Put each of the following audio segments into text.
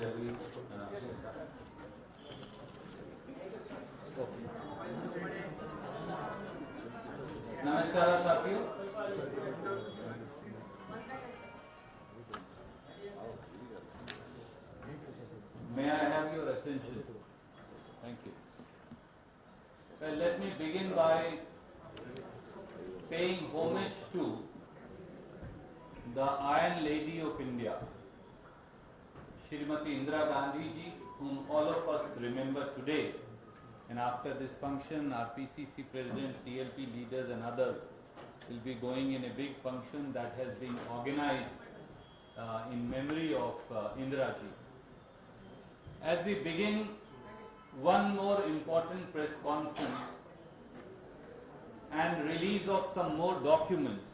Shall we, Namaskar, साथियों. May I have your attention? Thank you. Well, let me begin by paying homage to the Iron Lady of India, Shrimati Indira Gandhi ji, whom all of us remember today. And after this function, our PCC President, CLP leaders and others will be going in a big function that has been organized in memory of Indira ji. As we begin one more important press conference and release of some more documents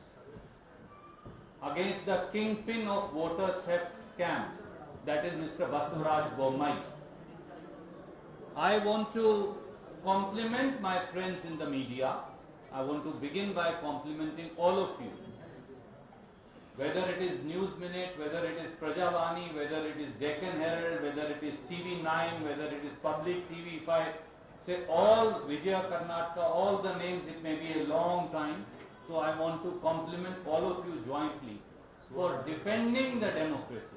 against the kingpin of voter theft scam, that is Mr. Basavaraj Bommai, I want to compliment my friends in the media. I want to begin by complimenting all of you. Whether it is News Minute, whether it is Prajavani, whether it is Deccan Herald, whether it is TV9, whether it is Public TV, if I say all Vijaya Karnataka, all the names, it may be a long time. So I want to compliment all of you jointly for defending the democracy.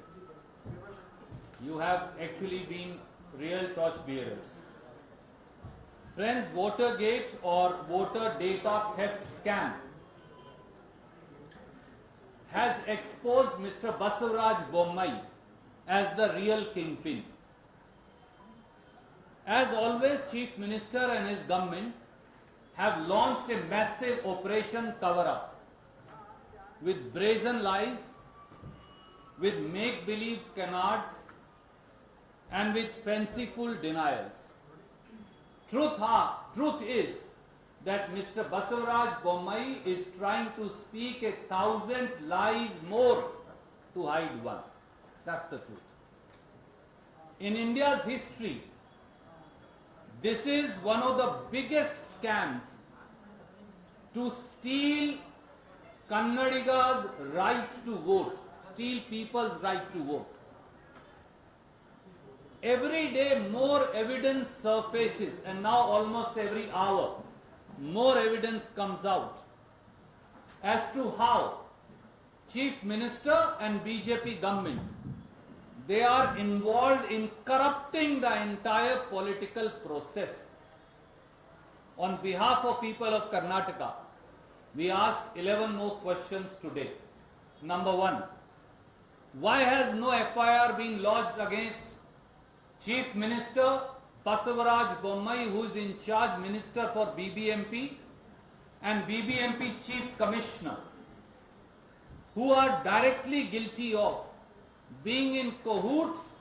You have actually been real torch bearers. Friends, Votergate or voter data theft scam has exposed Mr. Basavaraj Bommai as the real kingpin. As always, Chief Minister and his government have launched a massive operation cover-up with brazen lies, with make-believe canards, and with fanciful denials. Truth is that Mr. Basavaraj Bommai is trying to speak 1,000 lies more to hide one. That's the truth. In India's history, this is one of the biggest scams to steal Kannadiga's right to vote, steal people's right to vote. Every day more evidence surfaces, and now almost every hour more evidence comes out as to how Chief Minister and BJP government, they are involved in corrupting the entire political process. On behalf of people of Karnataka, we ask 11 more questions today. Number one, why has no FIR been lodged against Chief Minister Basavaraj Bommai, who is in charge Minister for BBMP, and BBMP Chief Commissioner, who are directly guilty of being in cahoots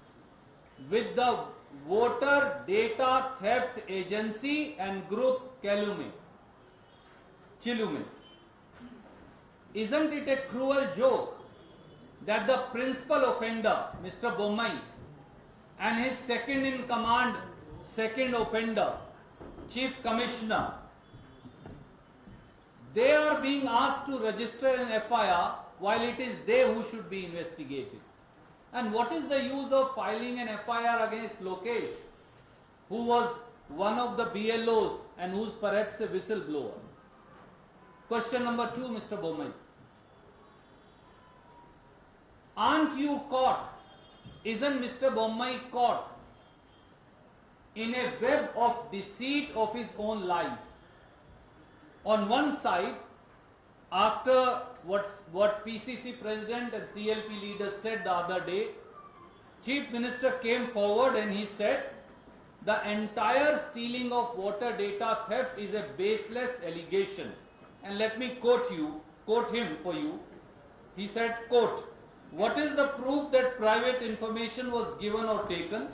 with the Voter Data Theft Agency and Group Chilume. Isn't it a cruel joke that the principal offender, Mr. Bommai, and his second in command, second offender, Chief Commissioner, they are being asked to register an FIR while it is they who should be investigated? And what is the use of filing an FIR against Lokesh, who was one of the BLOs and who is perhaps a whistleblower? Question number two, Mr. Bommai. Aren't you caught? Isn't Mr. Bommai caught in a web of deceit of his own lies? On one side, after what PCC President and CLP leaders said the other day, Chief Minister came forward and he said the entire stealing of voter data theft is a baseless allegation. And let me quote him for you. He said, quote, "What is the proof that private information was given or taken?"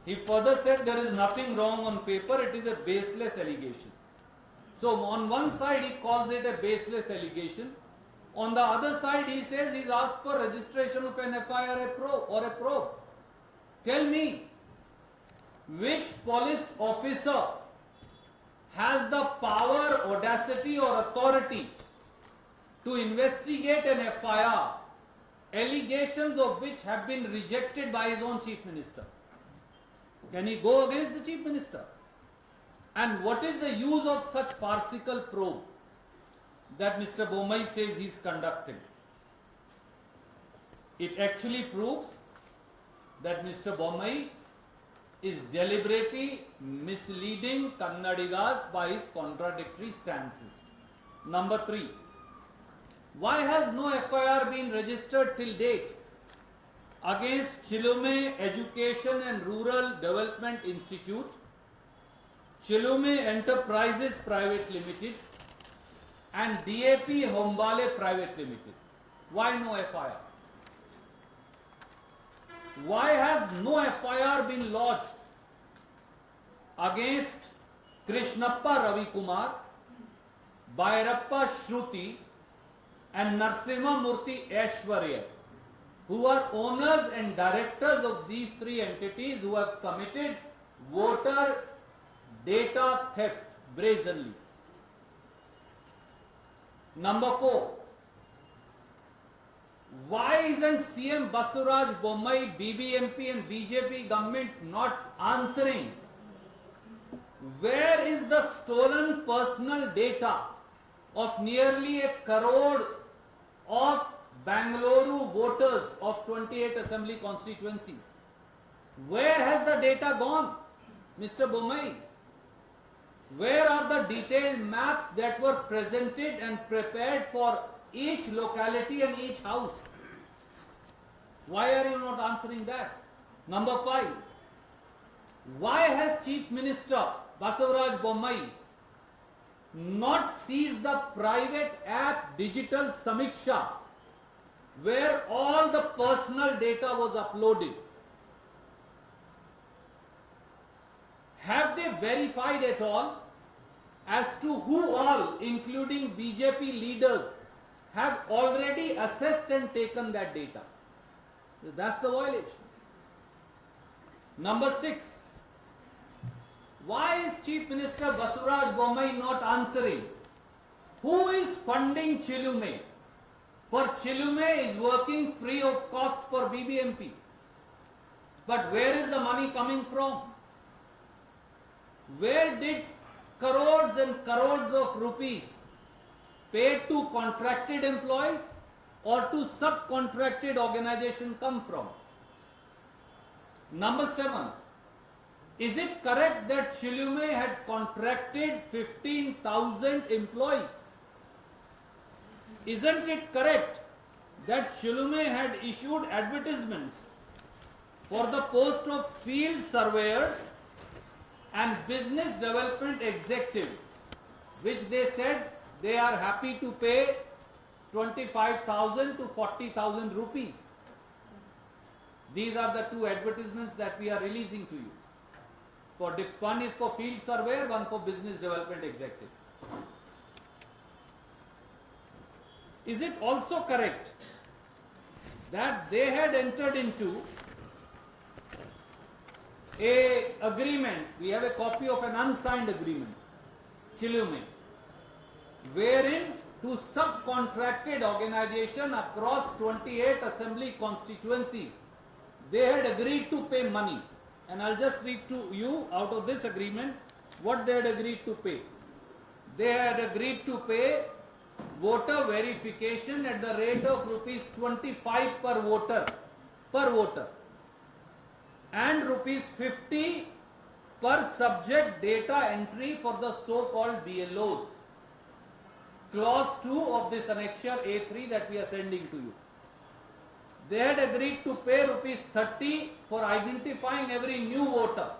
He further said there is nothing wrong on paper, it is a baseless allegation. So on one side he calls it a baseless allegation. On the other side he says he's asked for registration of an FIR or a probe. Tell me, which police officer has the power, audacity or authority to investigate an FIR allegations of which have been rejected by his own chief minister. Can he go against the chief minister? And what is the use of such farcical probe that Mr. Bommai says he is conducting? It actually proves that Mr. Bommai is deliberately misleading Kannadigas by his contradictory stances. Number 3. Why has no FIR been registered till date against Chilume Education and Rural Development Institute, Chilume Enterprises Private Limited and DAP Hombale Private Limited? Why no FIR? Why has no FIR been lodged against Krishnappa Ravi Kumar, Bhairappa Shruti and Narsimha Murthy Aishwarya, who are owners and directors of these 3 entities who have committed voter data theft brazenly? Number 4. Why isn't CM Basuraj Bommai, BBMP and BJP government not answering? Where is the stolen personal data of nearly 1 crore of Bangalore voters of 28 assembly constituencies? Where has the data gone, Mr. Bommai? Where are the detailed maps that were presented and prepared for each locality and each house? Why are you not answering that? Number 5. Why has Chief Minister Basavaraj Bommai not seized the private app Digital Samiksha, where all the personal data was uploaded? Have they verified at all as to who all, including BJP leaders, have already assessed and taken that data? That's the violation. Number 6. Why is Chief Minister Basuraj Bommai not answering? Who is funding Chilume? For Chilume is working free of cost for BBMP. But where is the money coming from? Where did crores and crores of rupees paid to contracted employees or to subcontracted organization come from? Number 7. Is it correct that Chilume had contracted 15,000 employees? Isn't it correct that Chilume had issued advertisements for the post of field surveyors and business development executive, which they said they are happy to pay 25,000 to 40,000 rupees? These are the 2 advertisements that we are releasing to you. One is for field surveyor, one for business development executive. Is it also correct that they had entered into a agreement? We have a copy of an unsigned agreement, Chilume, wherein to subcontracted organization across 28 assembly constituencies, they had agreed to pay money. And I'll just read to you out of this agreement what they had agreed to pay. They had agreed to pay voter verification at the rate of rupees 25 per voter, and rupees 50 per subject data entry for the so-called BLOs. Clause 2 of this annexure A3 that we are sending to you. They had agreed to pay rupees 30 for identifying every new voter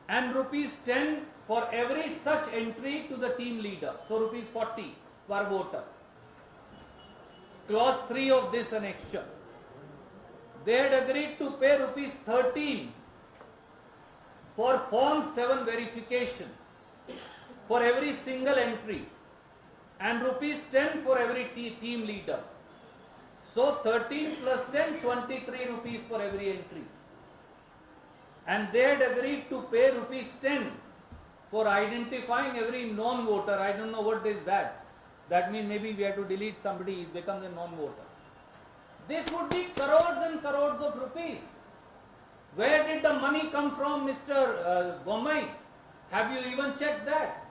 and rupees 10 for every such entry to the team leader. So rupees 40 per voter. Clause 3 of this annexure. They had agreed to pay rupees 13 for Form 7 verification for every single entry and rupees 10 for every team leader. So 13 plus 10, 23 rupees for every entry. And they had agreed to pay rupees 10 for identifying every non-voter. I don't know what is that. That means maybe we have to delete somebody, he becomes a non-voter. This would be crores and crores of rupees. Where did the money come from, Mr. Bommai? Have you even checked that?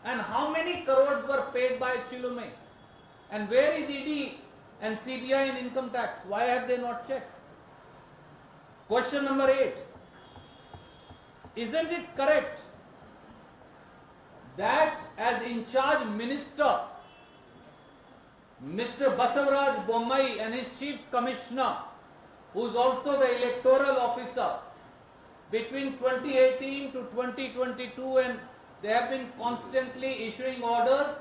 And how many crores were paid by Chilume? And where is ED and CBI in income tax? Why have they not checked? Question number 8. Isn't it correct that as in charge minister, Mr. Basavaraj Bommai and his chief commissioner, who is also the electoral officer, between 2018 to 2022, and they have been constantly issuing orders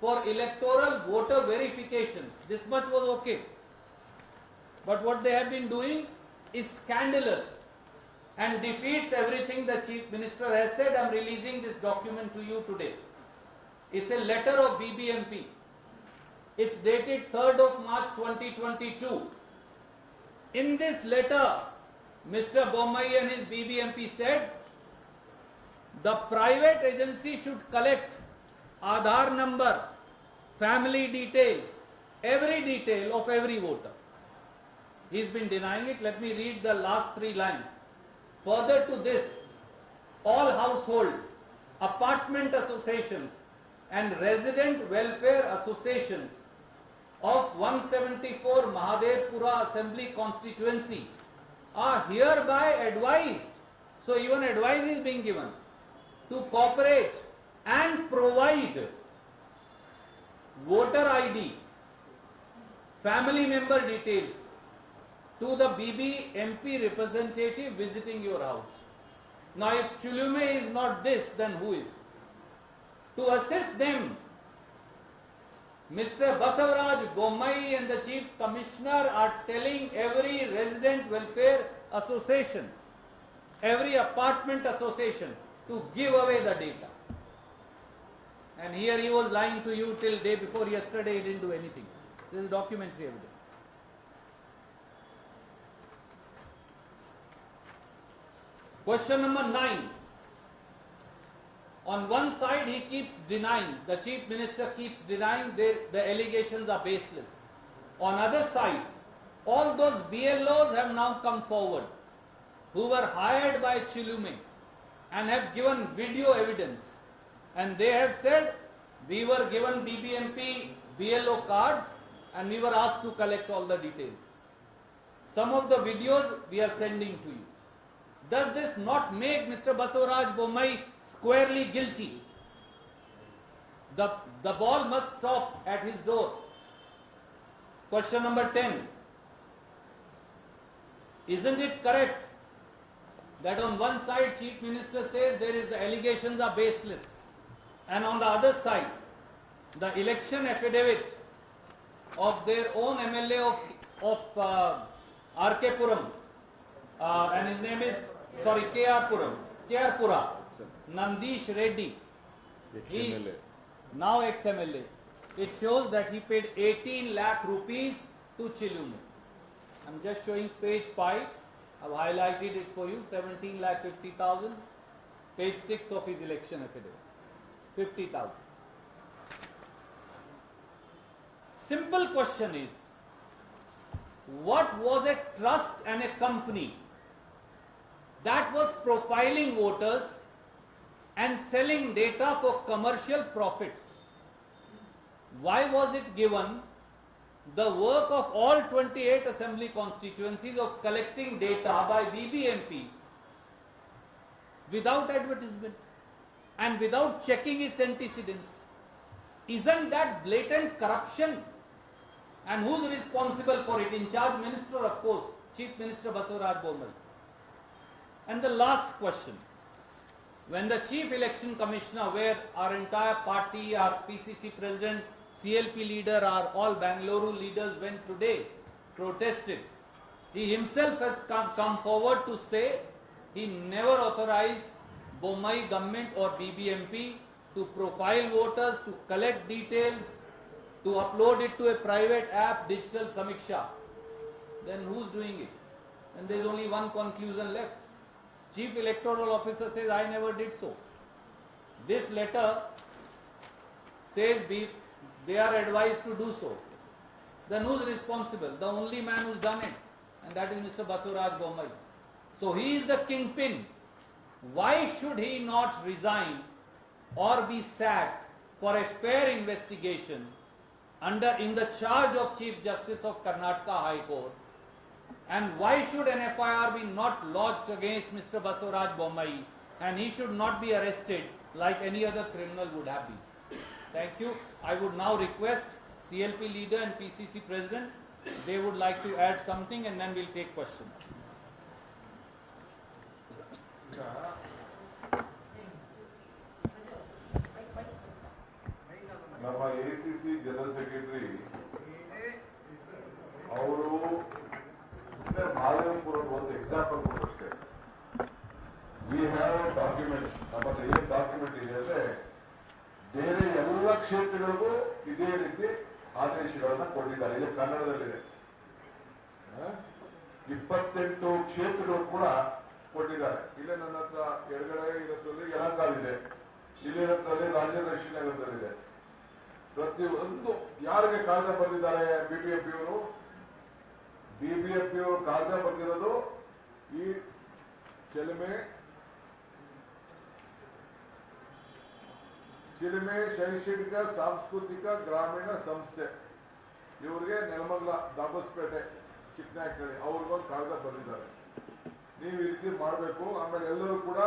for electoral voter verification. This much was okay. But what they have been doing is scandalous and defeats everything the chief minister has said. I am releasing this document to you today. It's a letter of BBMP. It's dated 3rd of March 2022. In this letter, Mr. Bommai and his BBMP said, the private agency should collect Aadhaar number, family details, every detail of every voter. He's been denying it. Let me read the last 3 lines. Further to this, all household, apartment associations and resident welfare associations of 174 Mahadevpura Assembly constituency are hereby advised, so even advice is being given, to cooperate and provide voter ID, family member details to the BBMP representative visiting your house. Now if Chilume is not this, then who is? To assist them, Mr. Basavaraj Bommai and the Chief Commissioner are telling every resident welfare association, every apartment association to give away the data. And here he was lying to you till day before yesterday, he didn't do anything. This is documentary evidence. Question number 9. On one side he keeps denying, the Chief Minister keeps denying the allegations are baseless. On other side, all those BLOs have now come forward who were hired by Chilume and have given video evidence, and they have said we were given BBMP BLO cards and we were asked to collect all the details. Some of the videos we are sending to you. Does this not make Mr. Basavaraj Bommai squarely guilty? The ball must stop at his door. Question number 10. Isn't it correct that on one side Chief Minister says the allegations are baseless, and on the other side the election affidavit of their own MLA of R.K. Puram, and his name is KR Pura, Nandish Reddy, he now ex-MLA. It shows that he paid 18 lakh rupees to Chilume. I'm just showing page 5. I've highlighted it for you. 17 lakh 50,000. Page 6 of his election affidavit. 50,000. Simple question is, what was a trust and a company that was profiling voters and selling data for commercial profits? Why was it given the work of all 28 assembly constituencies of collecting data by BBMP without advertisement and without checking its antecedents? Isn't that blatant corruption? And who's responsible for it? In charge minister, of course, Chief Minister Basavaraj Bommai. And the last question, when the Chief Election Commissioner, where our entire party, our PCC President, CLP leader, our all Bangalore leaders went today, protested, he himself has come forward to say he never authorized Bommai government or BBMP to profile voters, to collect details, to upload it to a private app, digital Samiksha. Then who's doing it? And there is only one conclusion left. Chief Electoral Officer says, I never did so. This letter says they are advised to do so. then who's responsible? The only man who's done it, and that is Mr. Basuraj Bommai. So he is the kingpin. Why should he not resign or be sacked for a fair investigation in the charge of Chief Justice of Karnataka High Court? And why should an FIR be not lodged against Mr. Basuraj Bommai, and he should not be arrested like any other criminal would have been? Thank you. I would now request CLP leader and PCC president, they would like to add something, and then we'll take questions. ನಮ್ಮ ACC general secretary ಅವರು ಸುಮ್ಮನೆ ಮಾದೇವಪುರದ ಒಂದು example ಕೊಟ್ಟಷ್ಟೇ. We have a document. ನಮ್ಮ ಹತ್ರ ಏನ್ document ಇದೆ ಅಂದ್ರೆ ಬೇರೆ ಎಲ್ಲ ಕ್ಷೇತ್ರಗಳಿಗೂ ಇದೇ ರೀತಿ ಆದೇಶಗಳನ್ನ ಕೊಟ್ಟಿದ್ದಾರೆ. ಇದು ಕನ್ನಡದಲ್ಲಿದೆ. 28 ಕ್ಷೇತ್ರಗಳು ಕೂಡ ಕೊಟ್ಟಿದ್ದಾರೆ. ಇಲ್ಲೇ ನನ್ನ ಹತ್ರ ಎಡಗಡೆ ಇರೋದ್ರಲ್ಲಿ ಯಲಹಂಕದಲ್ಲಿದೆ, ಇಲ್ಲಿರೋದ್ರಲ್ಲಿ ರಾಜಲಕ್ಷ್ಮಿ ನಗರದಲ್ಲಿದೆ. ಪ್ರತಿಯೊಂದು ಯಾರಿಗೆ ಕಾಗದ ಬರೆದಿದ್ದಾರೆ ಬಿಬಿಎಂಪಿ ಅವರು ಕಾಗದ ಬರೆದಿರೋದು ಈ ಚಿಲುಮೆ ಶೈಕ್ಷಣಿಕ ಸಾಂಸ್ಕೃತಿಕ ಗ್ರಾಮೀಣ ಸಂಸ್ಥೆ ಇವರಿಗೆ ನೆಲಮಂಗಲ ದಾಬಸ್ಪೇಟೆ ಚಿಕ್ಕನಾಯಕನಹಳ್ಳಿ ಅವ್ರಿಗೊಂದು ಕಾಗದ ಬರೆದಿದ್ದಾರೆ. ನೀವು ಈ ರೀತಿ ಮಾಡಬೇಕು. ಆಮೇಲೆ ಎಲ್ಲರೂ ಕೂಡ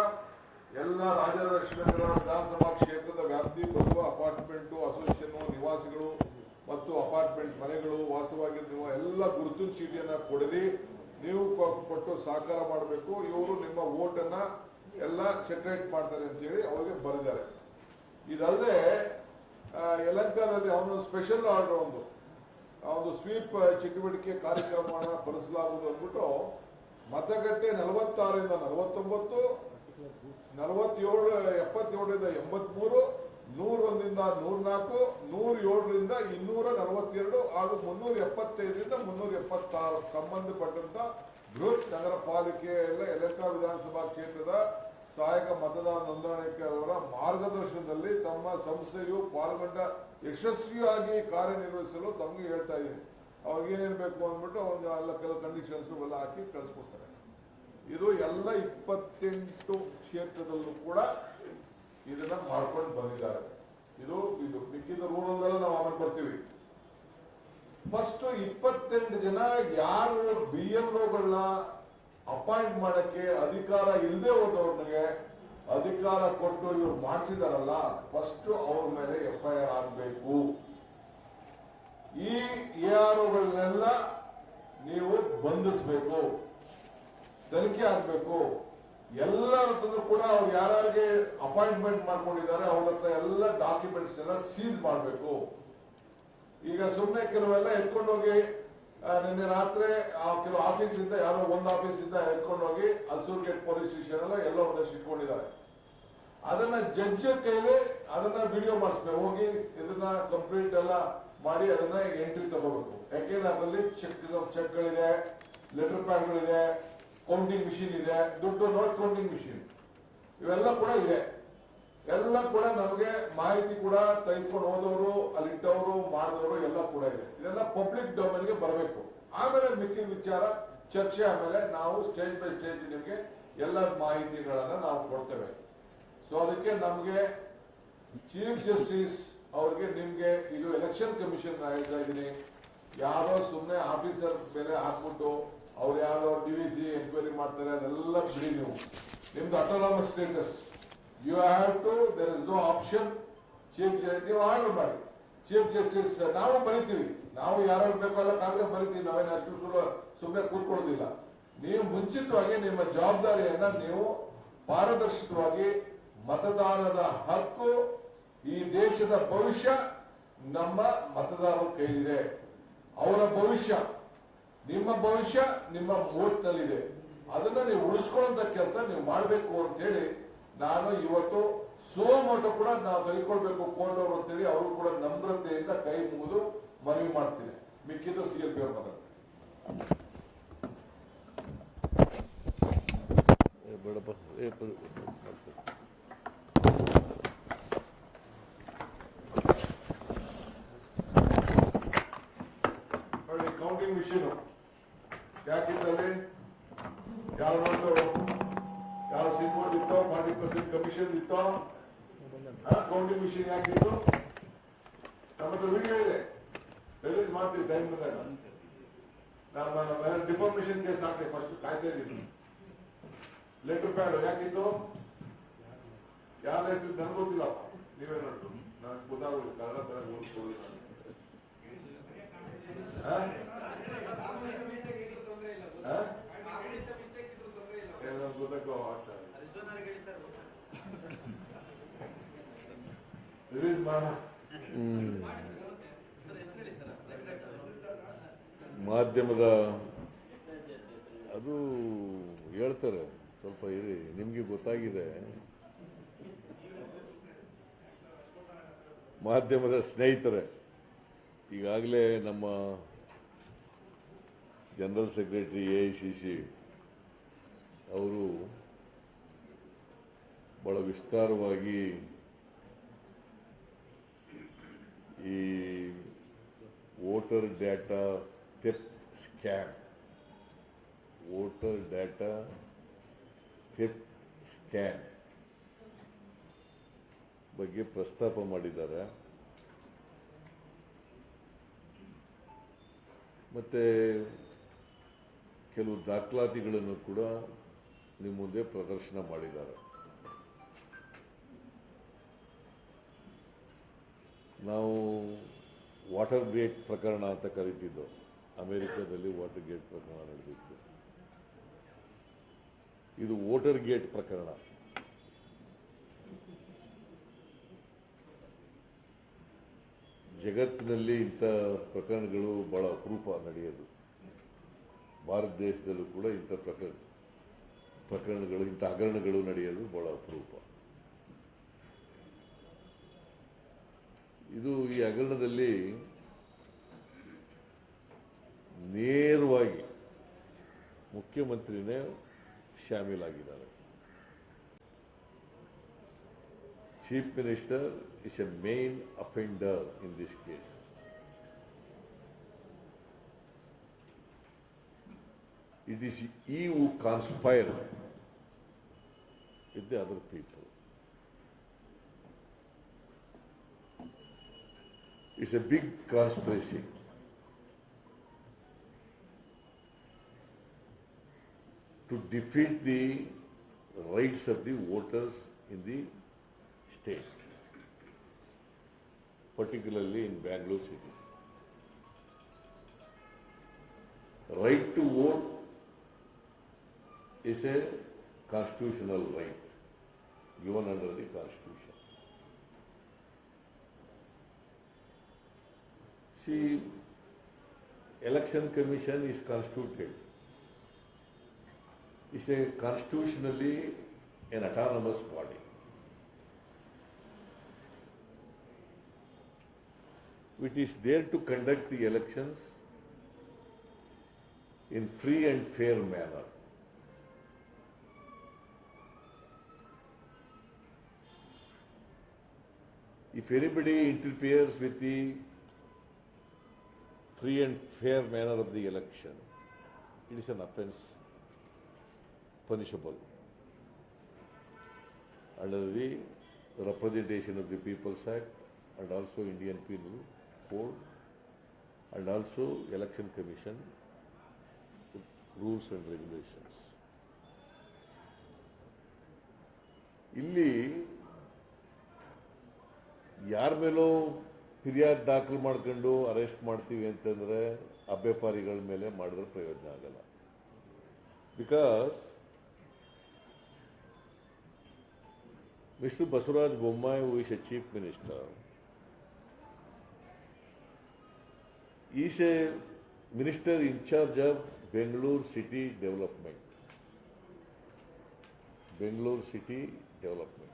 ಎಲ್ಲ ರಾಜಲಕ್ಷ್ಮೀನಗರ ವಿಧಾನಸಭಾ ಕ್ಷೇತ್ರದ ವ್ಯಾಪ್ತಿ ಬರುವ ಅಪಾರ್ಟ್ಮೆಂಟು, ಅಸೋಸಿಯೇಷನ್ ನಿವಾಸಿಗಳು ಮತ್ತು ಅಪಾರ್ಟ್ಮೆಂಟ್ ಮನೆಗಳು ವಾಸವಾಗಿರುವ ಎಲ್ಲ ಗುರುತಿನ ಚೀಟಿಯನ್ನ ಕೊಡಲಿ, ನೀವು ಕೊಟ್ಟು ಸಹಕಾರ ಮಾಡಬೇಕು. ಇವರು ನಿಮ್ಮ ವೋಟನ್ನ ಎಲ್ಲ ಸೆಟ್ರೇಟ್ ಮಾಡ್ತಾರೆ ಅಂತ ಹೇಳಿ ಅವರಿಗೆ ಬರೆದಿದ್ದಾರೆ. ಇದಲ್ಲದೆ ಯಲಹಂಕದಲ್ಲಿ ಅವನು ಸ್ಪೆಷಲ್ ಆರ್ಡರ್ ಒಂದು ಸ್ವೀಪ್ ಚಟುವಟಿಕೆ ಕಾರ್ಯಕ್ರಮವನ್ನು ಬಳಸಲಾಗುವುದು ಅಂದ್ಬಿಟ್ಟು ಮತಗಟ್ಟೆ 46ರಿಂದ 49, 47, 77ರಿಂದ 83, 101ರಿಂದ 104, 107ರಿಂದ 242 ಹಾಗೂ 375ರಿಂದ 376 ಸಂಬಂಧಪಟ್ಟಂತ ಬೃಹತ್ ನಗರ ಪಾಲಿಕೆ ಎಲ್ಲ ಯಲಹಂಕ ವಿಧಾನಸಭಾ ಕ್ಷೇತ್ರದ ಸಹಾಯಕ ಮತದಾರ ನೋಂದಣಿಕರವರ ಮಾರ್ಗದರ್ಶನದಲ್ಲಿ ತಮ್ಮ ಸಂಸ್ಥೆಯು ಪಾಲ್ಗೊಂಡ ಯಶಸ್ವಿಯಾಗಿ ಕಾರ್ಯನಿರ್ವಹಿಸಲು ತಮಗೆ ಹೇಳ್ತಾ ಇದ್ದೀನಿ. ಅವಾಗ ಏನೇನು ಬೇಕು ಅಂದ್ಬಿಟ್ಟು ಅವ್ರಿಗೆ ಎಲ್ಲ ಕೆಲವು ಕಂಡೀಷನ್ಸ್ ಎಲ್ಲ ಹಾಕಿ ಕಳಿಸ್ಕೊಡ್ತಾರೆ. ಇದು ಎಲ್ಲ 28 ಕ್ಷೇತ್ರದಲ್ಲೂ ಕೂಡ ಇದನ್ನ ಮಾಡ್ಕೊಂಡು ಬಂದಿದ್ದಾರೆ. ಇದು ಮಿಕ್ಕಿದ ರೂರಲ್ಲೆಲ್ಲ ನಾವು ಆಮೇಲೆ ಬರ್ತೀವಿ. ಫಸ್ಟ್ 28 ಜನ ಯಾರು BLOಗಳನ್ನ ಅಪಾಯಿಂಟ್ ಮಾಡಕ್ಕೆ ಅಧಿಕಾರ ಇಲ್ಲದೆ ಹೋದವ್ರಿಗೆ ಅಧಿಕಾರ ಕೊಟ್ಟು ಇವ್ರು ಮಾಡಿಸಿದಾರಲ್ಲ, ಫಸ್ಟ್ ಅವ್ರ ಮೇಲೆ FIR ಆಗಬೇಕು. ಈ AROಗಳನ್ನೆಲ್ಲ ನೀವು ಬಂಧಿಸಬೇಕು, ತನಿಖೆ ಆಗ್ಬೇಕು. ಎಲ್ಲರ ಕೂಡ ಅವ್ರು ಯಾರಿಗೆ ಅಪಾಯಿಂಟ್ಮೆಂಟ್ ಮಾಡ್ಕೊಂಡಿದ್ದಾರೆ ಅವ್ರ ಹತ್ರ ಎಲ್ಲ ಡಾಕ್ಯುಮೆಂಟ್ಸ್ ಎಲ್ಲ ಸೀಸ್ ಮಾಡಬೇಕು. ಈಗ ಸುಮ್ಮನೆ ಕೆಲವೆಲ್ಲ ಎತ್ಕೊಂಡೋಗಿ ನಿನ್ನೆ ರಾತ್ರಿ ಕೆಲವು ಆಫೀಸಿಂದ ಯಾರೋ ಒಂದು ಆಫೀಸಿಂದ ಎತ್ಕೊಂಡೋಗಿ ಅಲ್ಸೂರ್ ಗೇಟ್ ಪೊಲೀಸ್ ಸ್ಟೇಷನ್ ಎಲ್ಲ ಎಲ್ಲೋ ಒಂದಷ್ಟು ಇಟ್ಕೊಂಡಿದ್ದಾರೆ. ಅದನ್ನ ಜಡ್ಜ್ ಕೈಲಿ ಅದನ್ನ ವಿಡಿಯೋ ಮಾಡಿಸ್ಬೇಕು. ಹೋಗಿ ಇದನ್ನ ಕಂಪ್ಲೀಟ್ ಎಲ್ಲ ಮಾಡಿ ಅದನ್ನ ಎಂಟ್ರಿ ತಗೋಬೇಕು. ಯಾಕೆಂದ್ರೆ ಅದರಲ್ಲಿ ಚೆಕ್ಗಳಿದೆ, ಲೆಟರ್ ಪ್ಯಾಡ್ಗಳಿದೆ, ಕೌಂಟಿಂಗ್ ಮಿಷಿನ್ ಇದೆ, ದುಡ್ಡು ನೋಟ್ ಕೌಂಟಿಂಗ್ ಮಿಷಿನ್ ಇವೆಲ್ಲ ಕೂಡ ಇದೆ. ಎಲ್ಲ ಕೂಡ ನಮಗೆ ಮಾಹಿತಿ ಕೂಡ ತೆಗೆದುಕೊಂಡು ಹೋದವರು, ಅಲ್ಲಿಟ್ಟವರು, ಮಾಡಿದವರು ಎಲ್ಲ ಕೂಡ ಇದೆ. ಇದೆಲ್ಲ ಪಬ್ಲಿಕ್ ಡೊಮೇನ್ಗೆ ಬರಬೇಕು. ಆಮೇಲೆ ಮಿಕ್ಕಿದ ವಿಚಾರ ಚರ್ಚೆ ಆಮೇಲೆ ನಾವು ಸ್ಟೇಜ್ ಬೈ ಸ್ಟೇಜ್ ನಿಮಗೆ ಎಲ್ಲ ಮಾಹಿತಿಗಳನ್ನ ನಾವು ಕೊಡ್ತೇವೆ. ಸೊ ಅದಕ್ಕೆ ನಮ್ಗೆ ಚೀಫ್ ಜಸ್ಟಿಸ್ ಅವ್ರಿಗೆ ನಿಮ್ಗೆ ಇದು ಎಲೆಕ್ಷನ್ ಕಮಿಷನ್ ಹೇಳ್ತಾ ಇದ್ದೀನಿ. ಯಾರೋ ಸುಮ್ಮನೆ ಆಫೀಸರ್ ಮೇಲೆ ಹಾಕ್ಬಿಟ್ಟು ಅವ್ರು ಯಾರೋ DVC ಎನ್ಕ್ವೈರಿ ಮಾಡ್ತಾರೆ, ಅದೆಲ್ಲ ಬಿಡಿ. ನೀವು ನಿಮ್ದು autonomous status, you have to, there is no option. Chief ನೀವು ಆರ್ಡರ್ ಮಾಡಿ. ಚೀಫ್ ಜಸ್ಟಿಸ್ ನಾವು ಬರಿತೀವಿ, ನಾವು ಯಾರು ಬೇಕಲ್ಲ ಕಾಗದ ಬರಿತೀವಿ. ನಾವೇನು ಅಷ್ಟು ಸುಮ್ಮನೆ ಕೂತ್ಕೊಳ್ಳೋದಿಲ್ಲ. ನೀವು ಮುಂಚಿತವಾಗಿ ನಿಮ್ಮ ಜವಾಬ್ದಾರಿಯನ್ನ ನೀವು ಪಾರದರ್ಶಕವಾಗಿ, ಮತದಾನದ ಹಕ್ಕು, ಈ ದೇಶದ ಭವಿಷ್ಯ ನಮ್ಮ ಮತದಾರರ ಕೈಲಿದೆ. ಅವರ ಭವಿಷ್ಯ, ನಿಮ್ಮ ಭವಿಷ್ಯ ನಿಮ್ಮ ವೋಟ್ನಲ್ಲಿದೆ. ಅದನ್ನ ನೀವು ಉಳಿಸ್ಕೊಳ್ಳುವಂತ ಕೆಲಸ ನೀವು ಮಾಡಬೇಕು ಅಂತ ಹೇಳಿ ನಾನು ಇವತ್ತು ಸೋಮೋಟೋ ಕೂಡ ನಾವು ತೆಗೆದುಕೊಳ್ಬೇಕು ಕೋರ್ಟ್ ಅವರು ಅಂತೇಳಿ ಅವರು ಕೂಡ ನಮ್ರತೆಯಿಂದ ಕೈ ಮುಗಿದು ಮನವಿ ಮಾಡ್ತೀನಿ. ಮಿಕ್ಕಿದ್ದು CLP ಅವ್ರ ಮಗ. ಕೌಂಟಿಂಗ್ ಮಿಷಿನ್ ಯಾಕಿತ್ತಲ್ಲಿ ಯಾವ ನೋಟು ಯಾವ ಸಿಂಪಲ್ ಇತ್ತೋ 40% ಕಮಿಷನ್ ಇತ್ತೋ ಕೌಂಟಿಂಗ್ ಮಿಷಿನ್ ಯಾಕಿತ್ತು ನಮ್ಮ ಹತ್ರ ವಿಡಿಯೋ ಇದೆ ರಿಲೀಸ್ ಮಾಡ್ತೀವಿ ಟೈಮ್ ಬಂದಾಗ ನಮ್ಮ ಡಿಫಾರ್ಮೇಶನ್ ಕೇಸ್ ಹಾಕಿ ಫಸ್ಟ್ ಕಾಯ್ತಾ ಇದ್ದೀನಿ ಲೆಟರ್ ಪ್ಯಾಡ್ ಯಾಕಿತ್ತು ಯಾವ ಲೆಟರ್ ನನಗೆ ಗೊತ್ತಿಲ್ಲಪ್ಪ ನೀವೇ ನೋಡು ನಾನು ಗೊತ್ತಾಗೋದು ಕನ್ನಡ ಚೆನ್ನಾಗಿ ಓದಿಸ್ಬೋದು ಗೊತ್ತಾಗೋ ಆಗ್ತಾ ರಿಲೀಸ್ ಮಾಡ ಮಾಧ್ಯಮದ ಅದು ಹೇಳ್ತಾರೆ ಸ್ವಲ್ಪ ಇರಿ ನಿಮಗೆ ಗೊತ್ತಾಗಿದೆ ಮಾಧ್ಯಮದ ಸ್ನೇಹಿತರೆ ಈಗಾಗಲೇ ನಮ್ಮ ಜನರಲ್ ಸೆಕ್ರೆಟರಿ AICC ಅವರು ಬಹಳ ವಿಸ್ತಾರವಾಗಿ ಈ ವೋಟರ್ ಡೇಟಾ ಥೆಫ್ಟ್ ಸ್ಕ್ಯಾಮ್ ಬಗ್ಗೆ ಪ್ರಸ್ತಾಪ ಮಾಡಿದ್ದಾರೆ. ಮತ್ತೆ ಕೆಲವು ದಾಖಲಾತಿಗಳನ್ನು ಕೂಡ ನಿಮ್ಮ ಮುಂದೆ ಪ್ರದರ್ಶನ ಮಾಡಿದ್ದಾರೆ. ನಾವು ವಾಟರ್ ಗೇಟ್ ಪ್ರಕರಣ ಅಂತ ಕರೀತಿದ್ದು, ಅಮೆರಿಕದಲ್ಲಿ ವಾಟರ್ ಗೇಟ್ ಪ್ರಕರಣ ನಡೆದಿತ್ತು. ಇದು ವೋಟರ್ ಗೇಟ್ ಪ್ರಕರಣ. ಜಗತ್ತಿನಲ್ಲಿ ಇಂಥ ಪ್ರಕರಣಗಳು ಬಹಳ ಅಪರೂಪ ನಡೆಯೋದು. ಭಾರತ ದೇಶದಲ್ಲೂ ಕೂಡ ಇಂಥ ಪ್ರಕರಣಗಳು ಇಂಥ ಹಗರಣಗಳು ನಡೆಯೋದು ಬಹಳ ಅಪರೂಪ. ಇದು ಈ ಹಗರಣದಲ್ಲಿ ನೇರವಾಗಿ ಮುಖ್ಯಮಂತ್ರಿನೇ ಶಾಮೀಲಾಗಿದ್ದಾರೆ. Chief Minister is a main offender in this case. It is he who conspired with the other people. It's a big conspiracy. To defeat the rights of the voters in the state, particularly in Bangalore city. Right to vote is a constitutional right given under the Constitution. See, Election Commission is constituted. It's a constitutionally an autonomous body. Which is there to conduct the elections in free and fair manner. If anybody interferes with the free and fair manner of the election, it is an offence punishable under the Representation of the People's Act and also Indian Penal Code and also Election Commission rules and regulations. ಇಲ್ಲಿ ಯಾರ ಮೇಲೂ ಫಿರ್ಯಾದ್ ದಾಖಲು ಮಾಡ್ಕೊಂಡು arrest ಮಾಡ್ತೀವಿ ಅಂತಂದ್ರೆ ಅಭ್ಯಪಾರಿಗಳ ಮೇಲೆ ಮಾಡಿದ್ರೆ ಪ್ರಯೋಜನ ಆಗಲ್ಲ. Because Mr. Basuraj Bommai, who is a chief minister, is a minister in charge of Bangalore city development. Bangalore city development.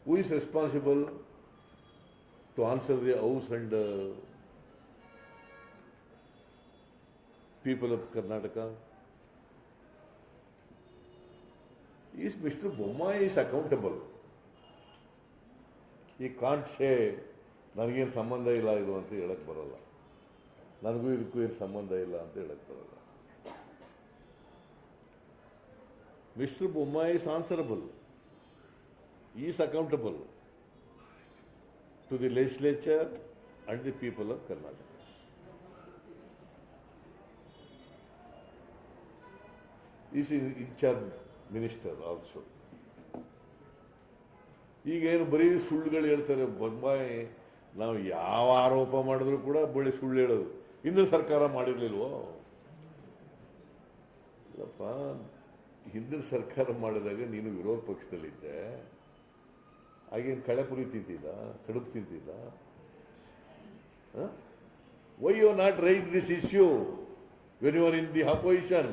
Who is responsible to answer the house and people of Karnataka? Is Mr. Bommai is accountable. He can't say ನನಗೇನು ಸಂಬಂಧ ಇಲ್ಲ ಇದು ಅಂತ ಹೇಳಕ್ ಬರಲ್ಲ. ನನಗೂ ಇದಕ್ಕೂ ಏನು ಸಂಬಂಧ ಇಲ್ಲ ಅಂತ ಹೇಳಕ್ತಾರಲ್ಲ. Mister Bommai is answerable. He is accountable to the legislature and the people of Karnataka. He is in charge minister also. ಈಗ ಏನು ಬರೀ ಸುಳ್ಳುಗಳು ಹೇಳ್ತಾರೆ ಬೊಮ್ಮಾಯಿ. ನಾವು ಯಾವ ಆರೋಪ ಮಾಡಿದ್ರು ಕೂಡ ಬರೀ ಸುಳ್ಳು ಹೇಳೋದು. ಹಿಂದಿನ ಸರ್ಕಾರ ಮಾಡಿರ್ಲಿಲ್ವೋ? ಇಲ್ಲಪ್ಪ, ಹಿಂದಿನ ಸರ್ಕಾರ ಮಾಡಿದಾಗ ನೀನು ವಿರೋಧ ಪಕ್ಷದಲ್ಲಿದ್ದೆ. ಆಗೇನು ಕಳೆಪುರಿ ತಿಂತಿದ್ದ, ಕಡುಬು ತಿಂತಿದ್ದ? Why you not raise this issue when you are in the opposition?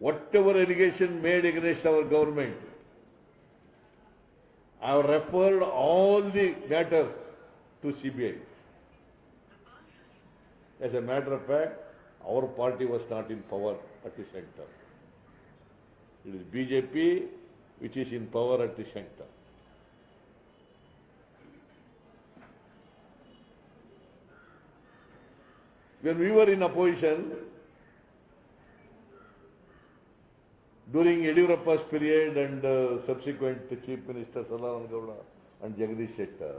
Whatever allegation made against our government, I have referred all the matters to CBI. As a matter of fact, our party was not in power at the center. It is BJP which is in power at the center. When we were in opposition, during Yediyurappa's period and subsequent Chief Minister Sadananda Gowda and Jagadish Shettar,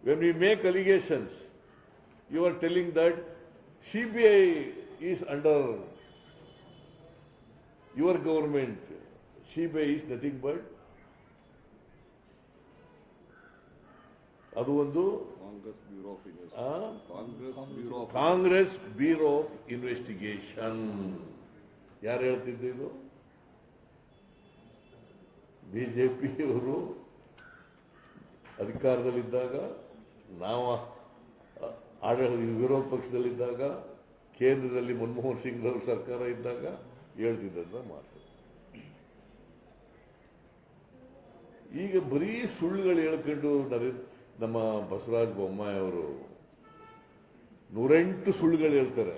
when we make allegations, you are telling that CBI is under your government. CBI is nothing but ಅದು ಒಂದು Congress bureau of investigation. ಯಾರು ಹೇಳ್ತಿದ್ದು ಇದು? ಬಿಜೆಪಿಯವರು ಅಧಿಕಾರದಲ್ಲಿದ್ದಾಗ, ನಾವು ವಿರೋಧ ಪಕ್ಷದಲ್ಲಿದ್ದಾಗ, ಕೇಂದ್ರದಲ್ಲಿ ಮನಮೋಹನ್ ಸಿಂಗ್ ಅವರ ಸರ್ಕಾರ ಇದ್ದಾಗ ಹೇಳ್ತಿದ್ದ ಮಾತು. ಈಗ ಬರೀ ಸುಳ್ಳುಗಳು ಹೇಳ್ಕೊಂಡು ನಮ್ಮ ಬಸವರಾಜ ಬೊಮ್ಮಾಯಿ ಅವರು 108 ಸುಳ್ಳುಗಳು ಹೇಳ್ತಾರೆ.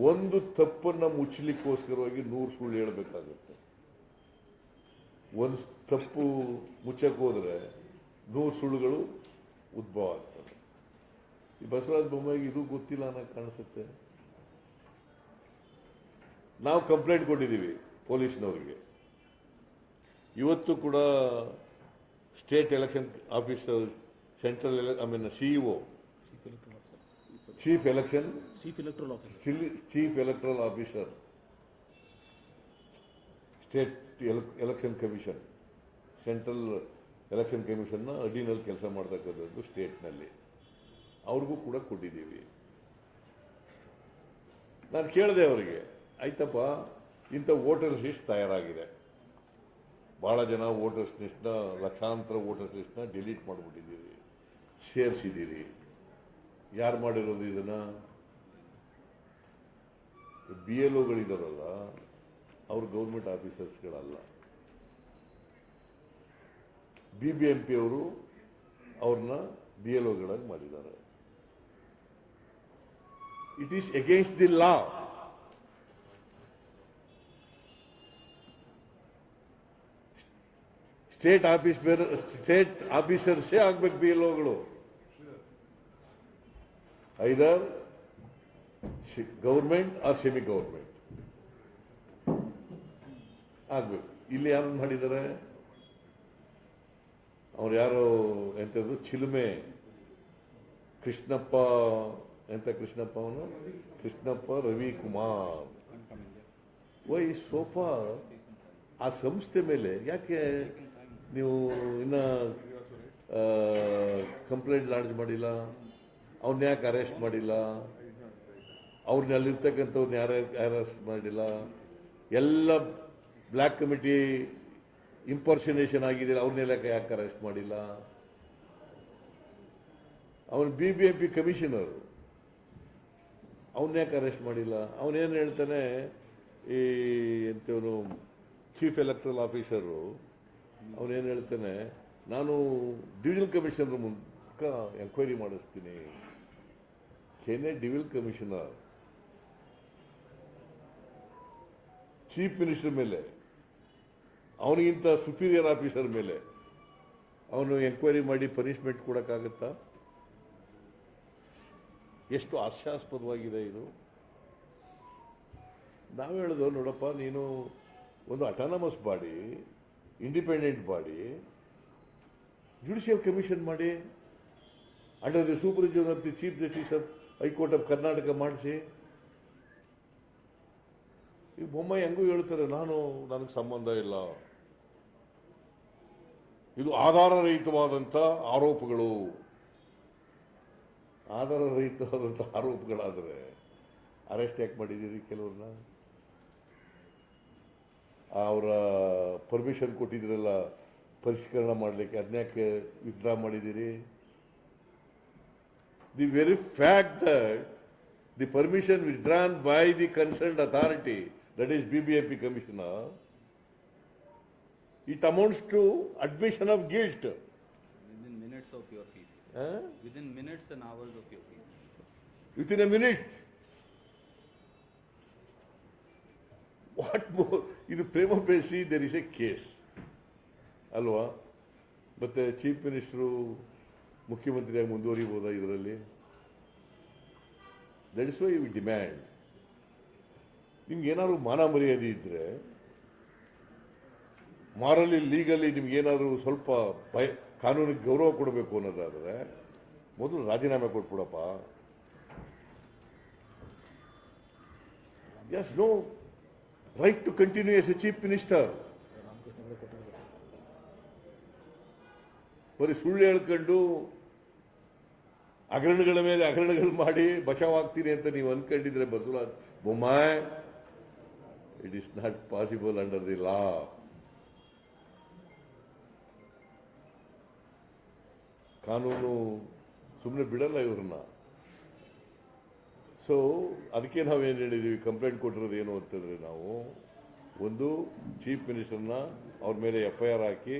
ಒಂದು ತಪ್ಪನ್ನ ಮುಚ್ಚಲಿಕ್ಕೋಸ್ಕರವಾಗಿ 100 ಸುಳ್ಳು ಹೇಳಬೇಕಾಗುತ್ತೆ. ಒಂದು ತಪ್ಪು ಮುಚ್ಚಕ್ಕೆ ಹೋದ್ರೆ 100 ಸುಳ್ಳುಗಳು ಉದ್ಭವ ಆಗ್ತದೆ. ಈ ಬಸವರಾಜ ಬೊಮ್ಮಾಯಿಗೆ ಇದು ಗೊತ್ತಿಲ್ಲ ಅನ್ನೋ ಕಾಣಿಸುತ್ತೆ. ನಾವು ಕಂಪ್ಲೇಂಟ್ ಕೊಟ್ಟಿದ್ದೀವಿ ಪೊಲೀಸ್ನವರಿಗೆ. ಇವತ್ತು ಕೂಡ state election officer, central CEO, chief electoral officer, state election commission, central election ಕಮಿಷನ್ನ ಅಡಿನಲ್ಲಿ ಕೆಲಸ ಮಾಡ್ತಕ್ಕಂಥದ್ದು ಸ್ಟೇಟ್ನಲ್ಲಿ, ಅವ್ರಿಗೂ ಕೂಡ ಕೊಟ್ಟಿದ್ದೀವಿ. ನಾನು ಕೇಳಿದೆ ಅವರಿಗೆ, ಆಯ್ತಪ್ಪ, ಇಂಥ ವೋಟರ್ಸ್ ಲಿಸ್ಟ್ ತಯಾರಾಗಿದೆ, ಭಾಳ ಜನ ವೋಟರ್ಸ್ ಲಿಸ್ಟ್ನ, ಲಕ್ಷಾಂತರ ವೋಟರ್ಸ್ ಲಿಸ್ಟ್ನ ಡಿಲೀಟ್ ಮಾಡಿಬಿಟ್ಟಿದ್ದೀರಿ, ಸೇರಿಸಿದ್ದೀರಿ. ಯಾರು ಮಾಡಿರೋದು ಇದನ್ನ? BLOಗಳಿದಾರಲ್ಲ, ಅವ್ರು ಗೌರ್ಮೆಂಟ್ ಆಫೀಸರ್ಸ್ಗಳಲ್ಲ. BBMP ಅವರು ಅವ್ರನ್ನ BLOಗಳಾಗಿ ಮಾಡಿದ್ದಾರೆ. It is against the law. State ಆಫೀಸರ್ಸೇ ಆಗ್ಬೇಕು BLOಗಳು. Either government or semi government ಆಗ್ಬೇಕು. ಇಲ್ಲಿ ಯಾರು ಮಾಡಿದ್ದಾರೆ? ಅವ್ರು ಯಾರು ಎಂಥದ್ದು, ಚಿಲುಮೆ ಕೃಷ್ಣಪ್ಪ, ಎಂತ ಕೃಷ್ಣಪ್ಪ, ಅವನು ಕೃಷ್ಣಪ್ಪ ರವಿಕುಮಾರ್. ವೈ ಸೋಫಾ ಆ ಸಂಸ್ಥೆ ಮೇಲೆ ಯಾಕೆ ನೀವು ಇನ್ನ ಕಂಪ್ಲೇಂಟ್ ಲಾಡ್ಜ್ ಮಾಡಿಲ್ಲ? ಅವ್ರನ್ನ ಯಾಕೆ ಅರೆಸ್ಟ್ ಮಾಡಿಲ್ಲ? ಅವ್ರನ್ನ ಅಲ್ಲಿರ್ತಕ್ಕಂಥವ್ರನ್ನ ಯಾರು ಅರೆಸ್ಟ್ ಮಾಡಿಲ್ಲ? ಎಲ್ಲ ಬ್ಲ್ಯಾಕ್ ಕಮಿಟಿ ಇಂಪರ್ಸನೇಷನ್ ಆಗಿದೆಯಲ್ಲ, ಅವ್ರನ್ನೆಲ್ಲ ಯಾಕೆ ಅರೆಸ್ಟ್ ಮಾಡಿಲ್ಲ? ಅವನು BBMP ಕಮಿಷನರ್, ಅವನ್ನ ಯಾಕೆ ಅರೆಸ್ಟ್ ಮಾಡಿಲ್ಲ? ಅವನೇನು ಹೇಳ್ತಾನೆ, ಈ ಎಂತವನು ಚೀಫ್ ಎಲೆಕ್ಟ್ರಲ್ ಆಫೀಸರು, ಅವನೇನು ಹೇಳ್ತಾನೆ, ನಾನು ಡಿವಿಷನಲ್ ಕಮಿಷನರ್ ಮೂಲಕ ಎಂಕ್ವೈರಿ ಮಾಡಿಸ್ತೀನಿ. Chennai divisional commissioner chief minister ಮೇಲೆ, ಅವನಿಗಿಂತ ಸುಪೀರಿಯರ್ ಆಫೀಸರ್ ಮೇಲೆ ಅವನು ಎಂಕ್ವೈರಿ ಮಾಡಿ ಪನಿಷ್ಮೆಂಟ್ ಕೊಡೋಕ್ಕಾಗತ್ತಾ? ಎಷ್ಟು ಹಾಸ್ಯಾಸ್ಪದವಾಗಿದೆ ಇದು. ನಾವು ಹೇಳೋದು ನೋಡಪ್ಪ, ನೀನು ಒಂದು autonomous body, independent body, judicial commission ಮಾಡಿ under the supervision of the chief justice of high court of Karnataka ಮಾಡಿಸಿ. ಈಗ ಬೊಮ್ಮಾಯಿ ಹೆಂಗೂ ಹೇಳ್ತಾರೆ, ನನಗೆ ಸಂಬಂಧ ಇಲ್ಲ, ಇದು ಆಧಾರರಹಿತವಾದಂಥ ಆರೋಪಗಳು. ಆಧಾರರಹಿತವಾದಂಥ ಆರೋಪಗಳಾದರೆ ಅರೆಸ್ಟ್ ಯಾಕೆ ಮಾಡಿದ್ದೀರಿ ಕೆಲವ್ರನ್ನ? ಅವರ ಪರ್ಮಿಷನ್ ಕೊಟ್ಟಿದ್ರಲ್ಲ ಪರಿಷ್ಕರಣೆ ಮಾಡಲಿಕ್ಕೆ, ಅದನ್ಯಾಕೆ ವಿತ್ಡ್ರಾ ಮಾಡಿದ್ದೀರಿ? The very fact that the permission withdrawn by the concerned authority, that is BBMP commissioner, it amounts to admission of guilt. Within minutes of your PC. Within minutes and hours of your PC. Within a minute. What more? ಇದು ಪ್ರೇಮ ಪೇಸಿ, there is a case. ಅಲ್ವಾ? ಮತ್ತೆ chief minister ಮುಖ್ಯಮಂತ್ರಿಯಾಗಿ ಮುಂದುವರಿಬಹುದಾ ಇದರಲ್ಲಿ? That is why we demand. ನಿಮ್ಗೆ ಏನಾದ್ರು ಮಾನ ಮರ್ಯಾದೆ ಇದ್ರೆ, ಮಾರಲಿ ಲೀಗಲಿ ನಿಮ್ಗೆ ಏನಾದ್ರು ಸ್ವಲ್ಪ ಕಾನೂನಿಗೆ ಗೌರವ ಕೊಡಬೇಕು ಅನ್ನೋದಾದ್ರೆ ಮೊದಲು ರಾಜೀನಾಮೆ ಕೊಟ್ಬಿಡಪ್ಪ. Yes, no right to continue as a chief minister. ಬರೀ ಸುಳ್ಳು ಹೇಳ್ಕೊಂಡು ಹಗರಣಗಳ ಮೇಲೆ ಹಗರಣಗಳು ಮಾಡಿ ಬಚಾವಾಗ್ತೀನಿ ಅಂತ ನೀವು ಅನ್ಕೊಂಡಿದ್ರೆ Basavaraj Bommai, it is not possible under the law. ಕಾನೂನು ಸುಮ್ಮನೆ ಬಿಡಲ್ಲ ಇವ್ರನ್ನ. ಸೊ ಅದಕ್ಕೆ ನಾವೇನು ಹೇಳಿದೀವಿ, ಕಂಪ್ಲೇಂಟ್ ಕೊಟ್ಟಿರೋದು ಏನು ಅಂತಂದ್ರೆ, ನಾವು ಒಂದು ಚೀಫ್ ಮಿನಿಸ್ಟರ್ನ ಅವ್ರ ಮೇಲೆ FIR ಹಾಕಿ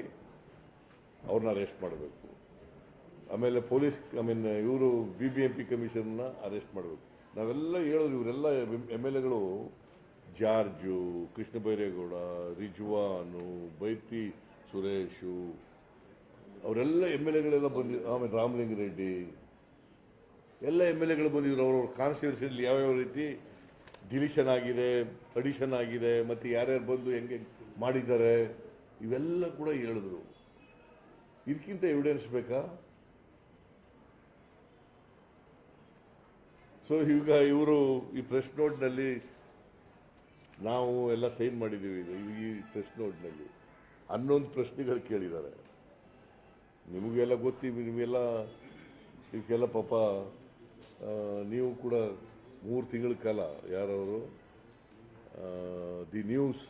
ಅವ್ರನ್ನ ಅರೆಸ್ಟ್ ಮಾಡಬೇಕು. ಆಮೇಲೆ ಪೊಲೀಸ್ ಇವರು BBMP ಕಮಿಷನ್ನ ಅರೆಸ್ಟ್ ಮಾಡಬೇಕು. ನಾವೆಲ್ಲ ಹೇಳೋದು, ಇವರೆಲ್ಲ MLAಗಳು, ಜಾರ್ಜು, ಕೃಷ್ಣ ಬೈರೇಗೌಡ, ರಿಜ್ವಾನು, ಬೈತಿ ಸುರೇಶು, ಅವರೆಲ್ಲ MLAಗಳೆಲ್ಲ ಬಂದಿದ್ರು. ಆಮೇಲೆ ರಾಮಲಿಂಗ ರೆಡ್ಡಿ, ಎಲ್ಲ MLAಗಳು ಬಂದಿದ್ರು. ಅವ್ರವ್ರ ಕಾನ್ಸ್ಟಿಟ್ಯೂನ್ಸಿಯಲ್ಲಿ ಯಾವ್ಯಾವ ರೀತಿ ಡಿಲಿಷನ್ ಆಗಿದೆ, ಅಡಿಷನ್ ಆಗಿದೆ, ಮತ್ತು ಯಾರ್ಯಾರು ಬಂದು ಹೆಂಗೆ ಮಾಡಿದ್ದಾರೆ, ಇವೆಲ್ಲ ಕೂಡ ಹೇಳಿದ್ರು. ಇದಕ್ಕಿಂತ ಎವಿಡೆನ್ಸ್ ಬೇಕಾ? ಸೊ ಈಗ ಇವರು ಈ ಪ್ರೆಸ್ ನೋಟ್ನಲ್ಲಿ ನಾವು ಎಲ್ಲ ಸೈನ್ ಮಾಡಿದ್ದೀವಿ. ಈ ಪ್ರೆಸ್ ನೋಟ್ನಲ್ಲಿ 11 ಪ್ರಶ್ನೆಗಳು ಕೇಳಿದ್ದಾರೆ. ನಿಮಗೆಲ್ಲ ಗೊತ್ತಿವಿ, ಇವಕ್ಕೆಲ್ಲ ಪಾಪ ನೀವು ಕೂಡ 3 ತಿಂಗಳ ಕಾಲ ಯಾರವರು ದಿ ನ್ಯೂಸ್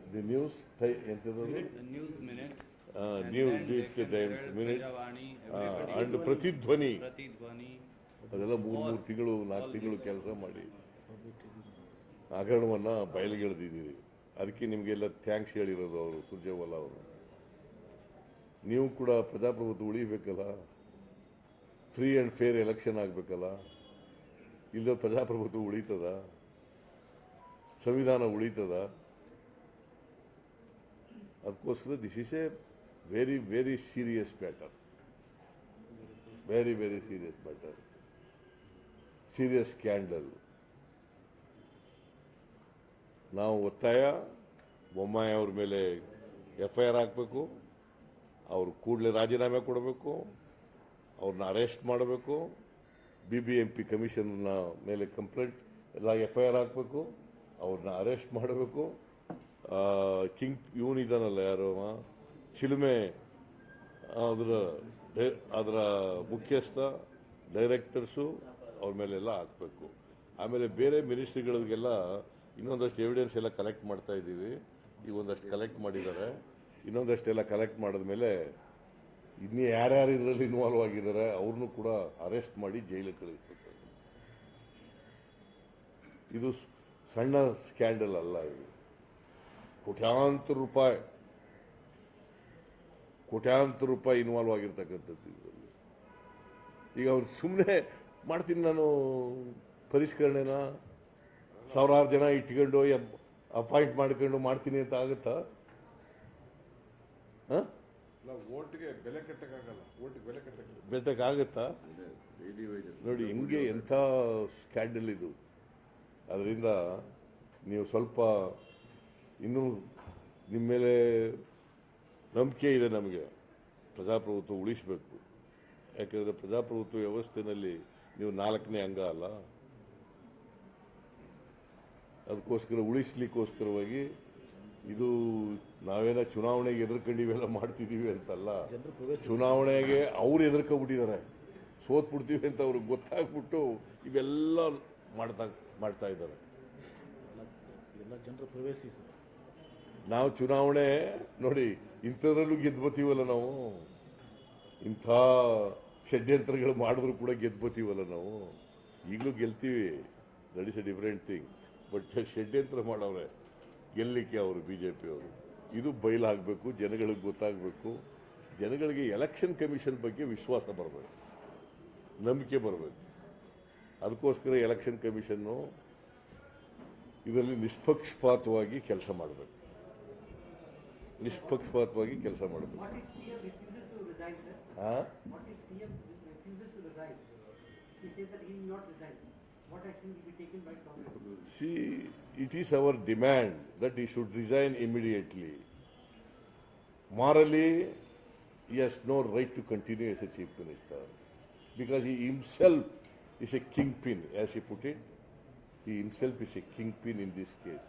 ಎಂಥದ್ದು ನ್ಯೂಸ್ ಟೈಮ್ಸ್ ಮಿನಿಟ್ ಅಂಡ್ ಪ್ರತಿಧ್ವನಿ, ಅದೆಲ್ಲ 3 ತಿಂಗಳು 4 ತಿಂಗಳು ಕೆಲಸ ಮಾಡಿ ಹಗರಣವನ್ನು ಬಯಲಿಗೆಳೆದಿದ್ದೀರಿ. ಅದಕ್ಕೆ ನಿಮಗೆಲ್ಲ ಥ್ಯಾಂಕ್ಸ್ ಹೇಳಿರೋದು ಅವರು, ಸುರ್ಜೇವಾಲಾ ಅವರು. ನೀವು ಕೂಡ ಪ್ರಜಾಪ್ರಭುತ್ವ ಉಳಿಬೇಕಲ್ಲ, ಫ್ರೀ ಆ್ಯಂಡ್ ಫೇರ್ ಎಲೆಕ್ಷನ್ ಆಗಬೇಕಲ್ಲ. ಇಲ್ಲದ ಪ್ರಜಾಪ್ರಭುತ್ವ ಉಳಿತದ? ಸಂವಿಧಾನ ಉಳಿತದ? ಅದಕ್ಕೋಸ್ಕರ this is A very very serious matter, very very serious matter, serious scandal. ನಾವು ಒತ್ತಾಯ, ಬೊಮ್ಮಾಯಿ ಅವ್ರ ಮೇಲೆ FIR ಹಾಕಬೇಕು, ಅವರು ಕೂಡಲೇ ರಾಜೀನಾಮೆ ಕೊಡಬೇಕು, ಅವ್ರನ್ನ ಅರೆಸ್ಟ್ ಮಾಡಬೇಕು, BBMP ಕಮಿಷನ್ನ ಮೇಲೆ ಕಂಪ್ಲೇಂಟ್ ಎಲ್ಲ FIR ಹಾಕಬೇಕು, ಅವ್ರನ್ನ ಅರೆಸ್ಟ್ ಮಾಡಬೇಕು. ಕಿಂಗ್ ಇವನಿದ್ದಾನಲ್ಲ, ಯಾರು ಚಿಲುಮೆ, ಅದರ ಮುಖ್ಯಸ್ಥ, ಡೈರೆಕ್ಟರ್ಸು, ಅವ್ರ ಮೇಲೆಲ್ಲ ಹಾಕಬೇಕು. ಆಮೇಲೆ ಬೇರೆ ಮಿನಿಸ್ಟ್ರಿಗಳಿಗೆಲ್ಲ ಇನ್ನೊಂದಷ್ಟು ಎವಿಡೆನ್ಸ್ ಎಲ್ಲ ಕಲೆಕ್ಟ್ ಮಾಡ್ತಾ ಇದ್ದೀವಿ. ಈಗ ಒಂದಷ್ಟು ಕಲೆಕ್ಟ್ ಮಾಡಿದ್ದಾರೆ. ಇನ್ನೊಂದಷ್ಟೆಲ್ಲ ಕಲೆಕ್ಟ್ ಮಾಡಿದ್ಮೇಲೆ ಇನ್ನೂ ಯಾರ್ಯಾರು ಇದರಲ್ಲಿ ಇನ್ವಾಲ್ವ್ ಆಗಿದ್ದಾರೆ ಅವ್ರನ್ನೂ ಕೂಡ ಅರೆಸ್ಟ್ ಮಾಡಿ ಜೈಲಿಗೆ ಕಳಿಸ್ಬೇಕು. ಇದು ಸಣ್ಣ ಸ್ಕ್ಯಾಂಡಲ್ ಅಲ್ಲ, ಇದು ಕೋಟ್ಯಾಂತರ ರೂಪಾಯಿ ಇನ್ವಾಲ್ವ್ ಆಗಿರ್ತಕ್ಕಂಥದ್ದು ಇದರಲ್ಲಿ. ಈಗ ಅವ್ರು ಸುಮ್ಮನೆ ಮಾಡ್ತೀನಿ ನಾನು ಪರಿಷ್ಕರಣೆನ, 1000 ಜನ ಇಟ್ಕೊಂಡು ಅಪಾಯಿಂಟ್ ಮಾಡ್ಕೊಂಡು ಮಾಡ್ತೀನಿ ಅಂತ ಆಗುತ್ತಾ? ಅಲ್ಲ ಓಟ್ಗೆ ಬೆಲೆ ಕಟ್ಟಕ್ಕಾಗಲ್ಲ, ಓಟ್ಗೆ ಬೆಲೆ ಕಟ್ಟಕ್ಕಾಗಲ್ಲ. ಬೆಟ್ಟಕ್ಕಾಗತ್ತಾ ನೋಡಿ ಹೆಂಗೆ ಎಂಥ ಸ್ಕ್ಯಾಂಡಲ್ ಇದು. ಅದರಿಂದ ನೀವು ಸ್ವಲ್ಪ ಇನ್ನೂ ನಿಮ್ಮ ಮೇಲೆ ನಂಬಿಕೆ ಇದೆ ನಮಗೆ. ಪ್ರಜಾಪ್ರಭುತ್ವ ಉಳಿಸಬೇಕು. ಯಾಕೆಂದರೆ ಪ್ರಜಾಪ್ರಭುತ್ವ ವ್ಯವಸ್ಥೆಯಲ್ಲಿ ನೀವು 4ನೇ ಅಂಗ ಅಲ್ಲ. ಅದಕ್ಕೋಸ್ಕರ ಉಳಿಸ್ಲಿಕ್ಕೋಸ್ಕರವಾಗಿ ಇದು ನಾವೇನೋ ಚುನಾವಣೆಗೆ ಎದುರ್ಕೊಂಡಿವೆಲ್ಲ ಮಾಡ್ತಿದ್ದೀವಿ ಅಂತಲ್ಲ. ಚುನಾವಣೆಗೆ ಅವ್ರು ಎದುರ್ಕೊಂಡ್ಬಿಟ್ಟಿದ್ದಾರೆ, ಸೋತ್ಬಿಡ್ತೀವಿ ಅಂತ ಅವ್ರಿಗೆ ಗೊತ್ತಾಗ್ಬಿಟ್ಟು ಇವೆಲ್ಲ ಮಾಡ್ತಾ ಇದ್ದಾರೆ. ಜನರು ಪ್ರವೇಶಿಸಿ ನಾವು ಚುನಾವಣೆ ನೋಡಿ ಇಂಥದ್ರಲ್ಲೂ ಗೆದ್ಬತ್ತೀವಲ್ಲ ನಾವು. ಇಂಥ ಷಡ್ಯಂತ್ರಗಳು ಮಾಡಿದ್ರು ಕೂಡ ಗೆದ್ಬತ್ತೀವಲ್ಲ ನಾವು. ಈಗಲೂ ಗೆಲ್ತೀವಿ, that is a different thing. But ಷಡ್ಯಂತ್ರ ಮಾಡವ್ರೆ ಗೆಲ್ಲಲಿಕ್ಕೆ ಅವರು BJP ಅವರು. ಇದು ಬಯಲಾಗಬೇಕು, ಜನಗಳಿಗೆ ಗೊತ್ತಾಗಬೇಕು. ಜನಗಳಿಗೆ ಎಲೆಕ್ಷನ್ ಕಮಿಷನ್ ಬಗ್ಗೆ ವಿಶ್ವಾಸ ಬರಬೇಕು, ನಂಬಿಕೆ ಬರಬೇಕು. ಅದಕ್ಕೋಸ್ಕರ ಎಲೆಕ್ಷನ್ ಕಮಿಷನ್ನು ಇದರಲ್ಲಿ ನಿಷ್ಪಕ್ಷಪಾತವಾಗಿ ಕೆಲಸ ಮಾಡಬೇಕು. ನಿಷ್ಪಕ್ಷಪಾತವಾಗಿ ಕೆಲಸ ಮಾಡಬೇಕು. What if CM refuses to resign, sir? What if CM refuses to resign? He says that he will not resign. What action will be taken by Congress? See, it is our demand that he should resign immediately. Morally, he has no right to continue as a chief minister because he himself is a kingpin, as he put it. He himself is a kingpin in this case.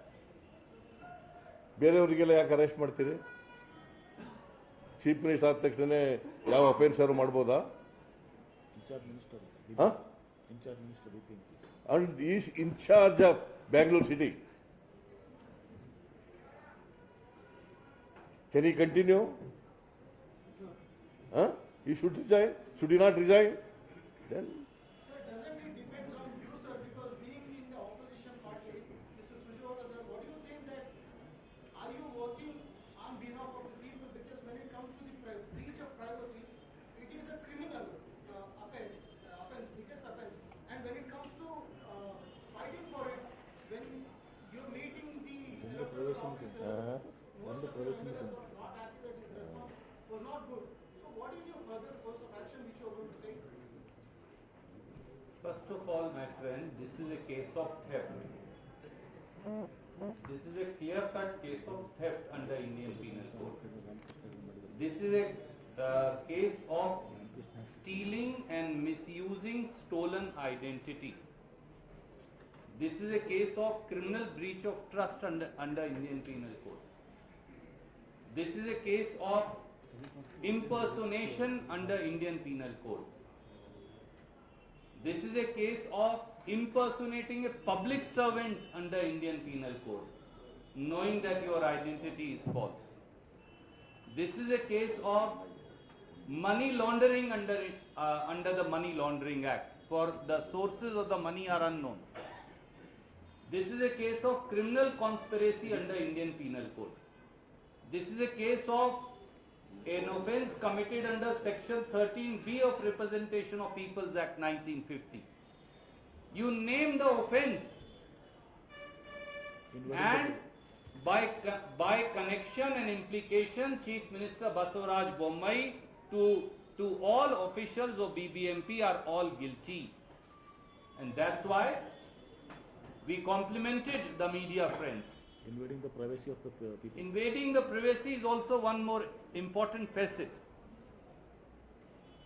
ಬೇರೆಯವರಿಗೆಲ್ಲ ಯಾಕೆ arrest ಮಾಡ್ತೀರಿ? Chief minister ಆದ ತಕ್ಷಣ ಯಾವ offence ಅವರು ಮಾಡ್ಬೋದಾ? In charge minister And he is in charge of Bangalore city. Can he continue? He should resign. Should he not resign? Then Sir, doesn't it depend on you, sir? Because being in the opposition party, Mr. Sujata, sir, what do you think that are you working on behalf of the people? Because when it comes to the breach of privacy, it is a criminal offense, biggest offense. And when it comes to fighting for it, when you're meeting the electoral officer, most of the members were not happy that his response was not good. So what is your further course of action which you are going to take? First of all, my friend, this is a case of theft. This is a clear-cut case of theft under Indian Penal Code. This is a case of stealing and misusing stolen identity. This is a case of criminal breach of trust under Indian Penal Code. This is a case of impersonation under Indian Penal Code. This is a case of impersonating a public servant under Indian Penal Code, knowing that your identity is false. This is a case of money laundering under the Money Laundering Act, for the sources of the money are unknown. This is a case of criminal conspiracy under Indian Penal Code. This is a case of an offence committed under Section 13B of Representation of Peoples Act 1950. You name the offence, and by connection and implication, Chief Minister Basavaraj Bommai to all officials of BBMP are all guilty. And that's why we complimented the media friends. invading the privacy of the people. Invading the privacy is also one more important facet.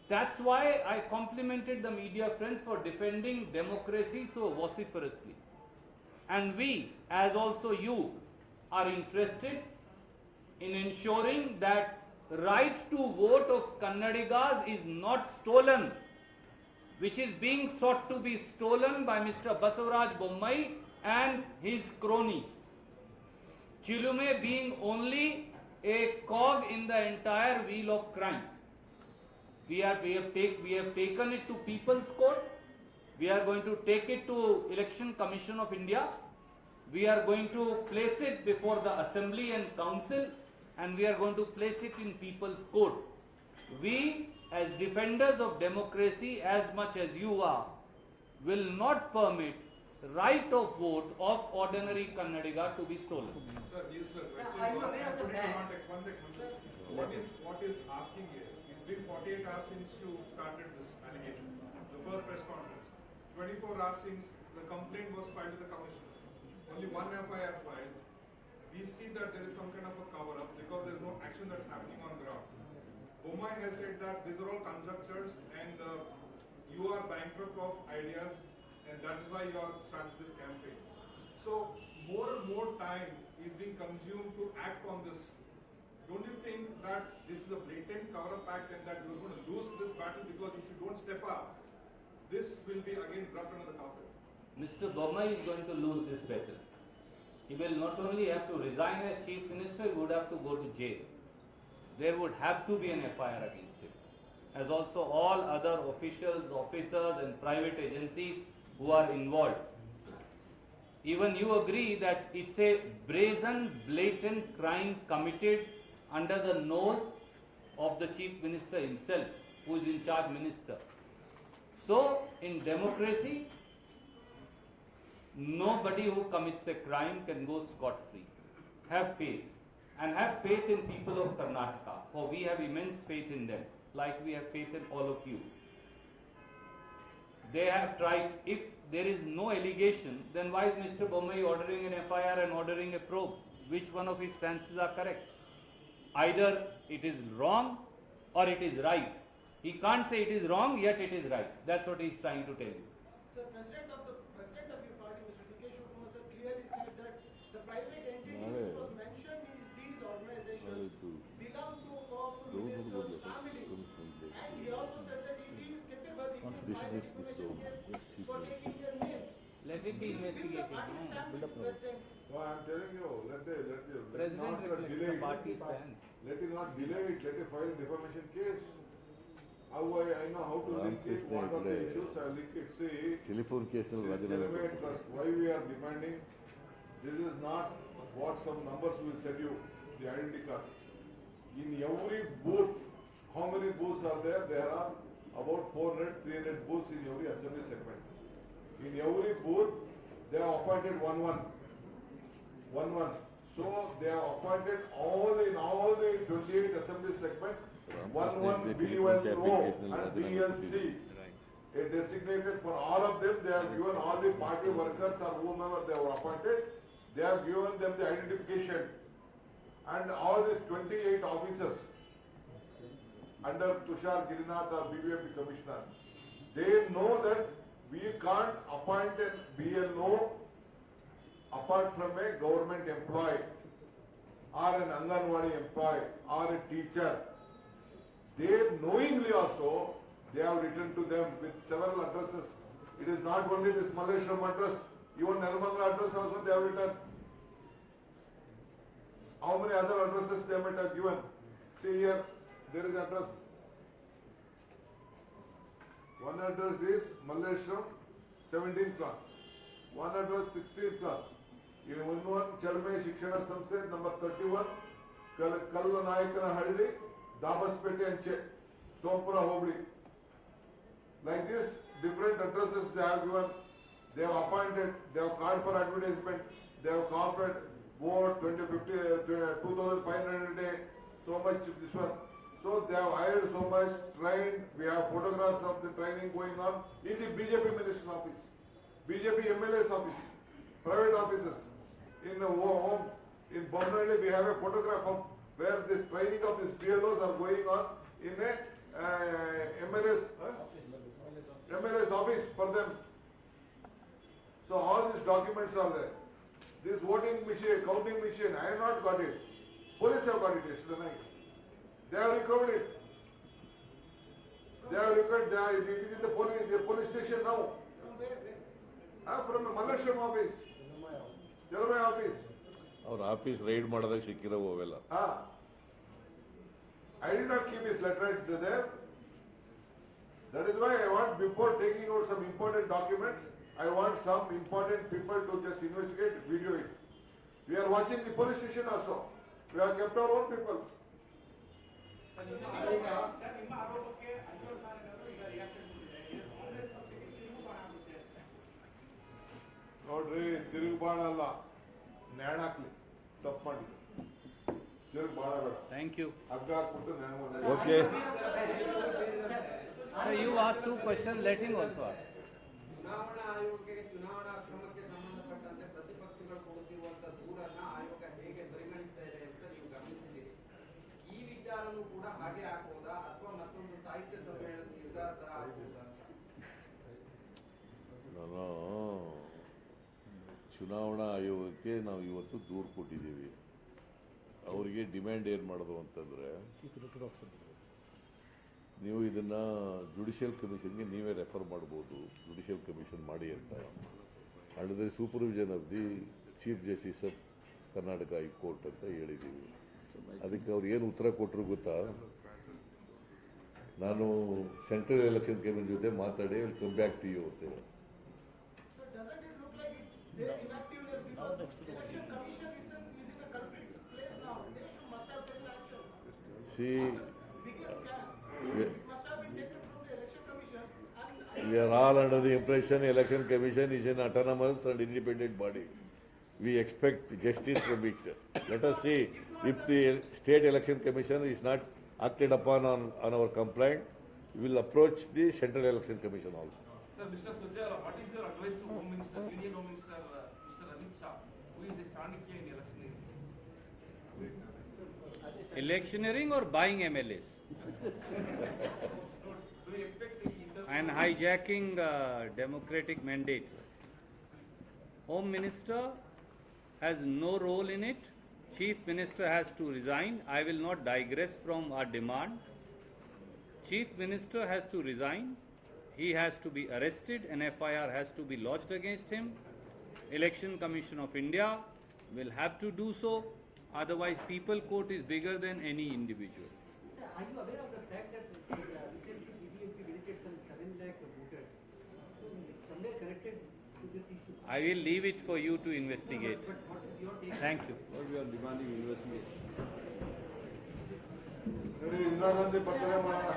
That's why I complimented the media friends for defending democracy so vociferously. And we, as also you, are interested in ensuring that right to vote of Kannadigas is not stolen, which is being sought to be stolen by Mr. Basavaraj Bommai and his cronies. Chilume being only a cog in the entire wheel of crime. We have taken it to People's Court. We are going to take it to Election Commission of India. We are going to place it before the Assembly and Council, and we are going to place it in People's Court. We, as defenders of democracy as much as you are, will not permit right of vote of ordinary Kannadiga to be stolen. Sir, yes, sir. Sir, are you aware of the fact? Context. One second, sir. What is asking is, it's been 48 hours since you started this allegation, the first press conference. 24 hours since the complaint was filed with the commissioner. Only one FIR filed. We see that there is some kind of a cover-up because there is no action that's happening on ground. Bommai has said that these are all conjectures and you are bankrupt of ideas and that is why you are started this campaign. So more and more time is being consumed to act on this. Don't you think that this is a blatant cover-up act and that you're going to lose this battle because if you don't step up, this will be again brushed under the carpet? Mr. Bommai is going to lose this battle. He will not only have to resign as chief minister, he would have to go to jail. There would have to be an FIR against him, as also all other officials, officers and private agencies who are involved. Even you agree that it's a brazen, blatant crime committed under the nose of the chief minister himself, who is in charge minister. So, in democracy, nobody who commits a crime can go scot-free. Have faith. And have faith in people of Karnataka, for we have immense faith in them, like we have faith in all of you. They have tried. If there is no allegation, then why is Mr. Bommai ordering an FIR and ordering a probe? Which one of his stances are correct? Either it is wrong or it is right. He can't say it is wrong, yet it is right. That's what he is trying to tell you. Sir, president of your party, Mr. D.K. Shivakumar, sir, clearly said that the private entity which was mentioned is these organizations belong to a powerful minister's family. And he also said that if he is capable, he can file an information case for taking their names. Let it be Will the investigated. party stand with the president? No, I'm telling you, let President not reflects delay the it. party stance. Let it not delay it, let it file defamation case. How I know how to link it, what are the issues, I link it. See, telephone ಕೇಸ್ನಲ್ಲಿ this genuine trust, why we are demanding, this is not what some numbers will send you, the identity card. In every booth, how many booths are there? There are about 400, 300 booths in every assembly segment. In every booth, they are appointed one. So they are appointed in all the 28 assembly segment, one BLO and BLC. A designated for all of them, they have given all the party workers or whomever they were appointed, they have given them the identification. And all these 28 officers under Tushar Girinath or BBMP commissioner, they know that we can't appoint a BLO apart from a government employee or an Anganwadi employee or a teacher. They knowingly also, they have written to them with several addresses. It is not only this Malleshwaram address, even Nirmangala address also they have written. How many other addresses they might have given? See here, there is address. One address is Malleshwaram, 17th class. One address, 16th class. In one Chalme Shikshana Samsthe, number 31, Kallanayakanahalli, Dabaspete and Sompura Hobli. Like this, different addresses they have given, they have appointed, they have called for advertisement, they have corporate board 2,500 a day, so much this one. So they have hired so much, trained, we have photographs of the training going on in the BJP minister's office, BJP MLA's office, private offices, in the homes. In Bombay we have a photograph of where this training of these BLOs are going on in a MLA's office for them. So all these documents are there. This voting machine, counting machine, I have not got it. Police have got it yesterday night. They have recovered it. They have recovered, it is in the police station now. From where? From the Malleshwaram office. Jeremiah office. ಅವ್ರ office ride ಮಾಡಿದಾಗ ಸಿಕ್ಕಿರೋವು ಅವೆಲ್ಲ. I did not keep his letter there. That is why I want, before taking out some important documents, I want some important people to just investigate, video it. We are watching the police station also. We have kept our own people. Sir ನಿಮ್ಮ ಆರೋಪಕ್ಕೆ ಅಶೋಕ್ ನಾರಾಯಣ ಅವರು ಈಗ reaction ಕೊಟ್ಟಿದ್ದಾರೆ. ಕಾಂಗ್ರೆಸ್ ಪಕ್ಷಕ್ಕೆ ತಿರುವು ಬಾಣ ಆಗುತ್ತೆ. ನೋಡ್ರಿ ತಿರುಗುಬಾಣ ಅಲ್ಲ, ನ್ಯಾಣಾಕ್ಲಿ ತಪ್ಪು ಮಾಡಿ ತಿರುಗುಬಾಣ ಬೇಡ, Thank you. ಹಗ್ಗ ಹಾಕ್ಬಿಟ್ಟು ನ್ಯಾಣ ಮಾಡಿ. Okay. So you asked 2 questions, let him also ask. ಚುನಾವಣಾ ಆಯೋಗಕ್ಕೆ ಚುನಾವಣಾ ಕ್ರಮಕ್ಕೆ ಸಂಬಂಧಪಟ್ಟಂತೆ ಪ್ರತಿಪಕ್ಷಗಳು ಕೊಡುತ್ತಿರುವಂತಹ ದೂರನ್ನ ಆಯೋಗ ಹೇಗೆ ಪರಿಗಣಿಸ್ತಾ ಇದೆ ಅಂತ ನೀವು ಗಮನಿಸಿದ್ದೀರಿ. ಈ ವಿಚಾರನೂ ಕೂಡ ಹಾಗೆ ಹಾಕೋದಾ ಅಥವಾ ಮತ್ತೊಂದು ಸಾಹಿತ್ಯ ಸಮ್ಮೇಳನ ನಿರ್ಧಾರ ತರ ಹಾಕೋದಾ? ನಾನು ಚುನಾವಣಾ ಆಯೋಗಕ್ಕೆ ನಾವು ಇವತ್ತು ದೂರು ಕೊಟ್ಟಿದ್ದೀವಿ. ಅವರಿಗೆ ಡಿಮ್ಯಾಂಡ್ ಏನು ಮಾಡೋದು ಅಂತಂದರೆ, Chief Electoral Officer. ನೀವು ಇದನ್ನು ಜುಡಿಷಿಯಲ್ ಕಮಿಷನ್ಗೆ ನೀವೇ ರೆಫರ್ ಮಾಡ್ಬೋದು, ಜುಡಿಷಿಯಲ್ ಕಮಿಷನ್ ಮಾಡಿ ಅಂತ. Under the supervision of the chief justice of Karnataka high court ಅಂತ ಹೇಳಿದ್ದೀವಿ. ಅದಕ್ಕೆ ಅವ್ರು ಏನು ಉತ್ತರ ಕೊಟ್ಟರು ಗೊತ್ತಾ? ನಾನು ಸೆಂಟ್ರಲ್ ಎಲೆಕ್ಷನ್ ಕಮಿಷನ್ ಜೊತೆ ಮಾತಾಡಿ ಕಮ್ ಬ್ಯಾಕ್ ಟು ಯು ಅಂತ. So doesn't it look like it's their inactiveness because election commission itself is in a culprit's place now. They must have taken action. See, Biggest scam. we, It must have been taken from the election commission and we are all under the impression election commission is an autonomous and independent body. We expect justice from it. Let us see if the state election commission is not acted upon on our complaint, we will approach the central election commission also. Sir, Mr. Sujara, what is your advice to Home Minister, Union Home Minister, Mr. Amit Shah, who is a Chanakya in electioneering? Electioneering or buying MLAs? Do you expect the And hijacking democratic mandates. Home Minister has no role in it. Chief Minister has to resign. I will not digress from our demand. Chief Minister has to resign. He has to be arrested. An FIR has to be lodged against him. Election Commission of India will have to do so. Otherwise, people court is bigger than any individual. Sir, are you aware of the fact that recently BBMP visited some 7 lakh voters? So is it somewhere connected to this issue? I will leave it for you to investigate. But what is your take? Thank you. We are demanding investigation. ನೋಡಿ, ಇಂದಿರಾ ಗಾಂಧಿ ಪತ್ರ ಮಾಡೋಣ.